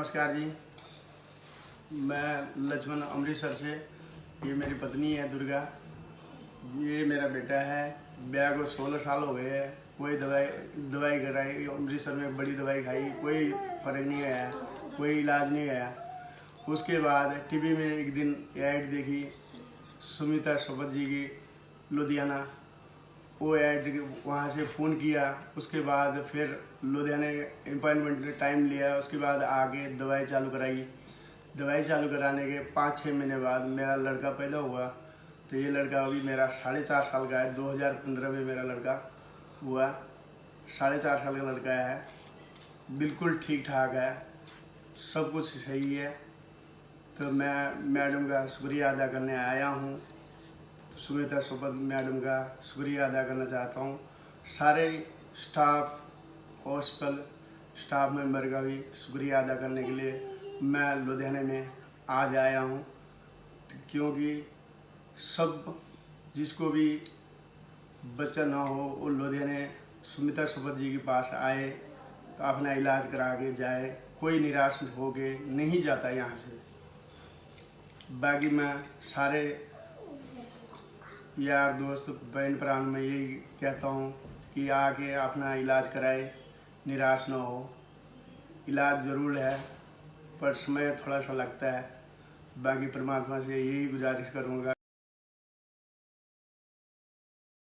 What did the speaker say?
नमस्कार जी। मैं लक्ष्मण अमृतसर से, ये मेरी पत्नी है दुर्गा, ये मेरा बेटा है। ब्याह को 16 साल हो गए हैं। कोई दवाई कराई अमृतसर में, बड़ी दवाई खाई, कोई फर्क नहीं आया, कोई इलाज नहीं आया। उसके बाद टीवी में एक दिन ऐड देखी सुमिता शपथ जी की, लुधियाना। वो ऐड वहाँ से फ़ोन किया। उसके बाद फिर लुधियाने अपॉइंटमेंट टाइम लिया। उसके बाद आके दवाई चालू कराई। दवाई चालू कराने के 5-6 महीने बाद मेरा लड़का पैदा हुआ। तो ये लड़का अभी मेरा 4.5 साल का है। 2015 में मेरा लड़का हुआ। 4.5 साल का लड़का है, बिल्कुल ठीक ठाक है, सब कुछ सही है। तो मैं मैडम का शुक्रिया अदा करने आया हूँ। सुमिता शपथ मैडम का शुक्रिया अदा करना चाहता हूँ। सारे स्टाफ, हॉस्पिटल स्टाफ मेंबर का भी शुक्रिया अदा करने के लिए मैं लुधियाने में आज आया हूँ, क्योंकि सब जिसको भी बच्चा ना हो वो लुधियाने सुमिता शपथ जी के पास आए तो अपना इलाज करा के जाए। कोई निराश होके नहीं जाता यहाँ से। बाकी मैं सारे यार दोस्त बहन प्राण में यही कहता हूँ कि आके अपना इलाज कराए, निराश ना हो। इलाज ज़रूर है पर समय थोड़ा सा लगता है। बाकी परमात्मा से यही गुजारिश करूँगा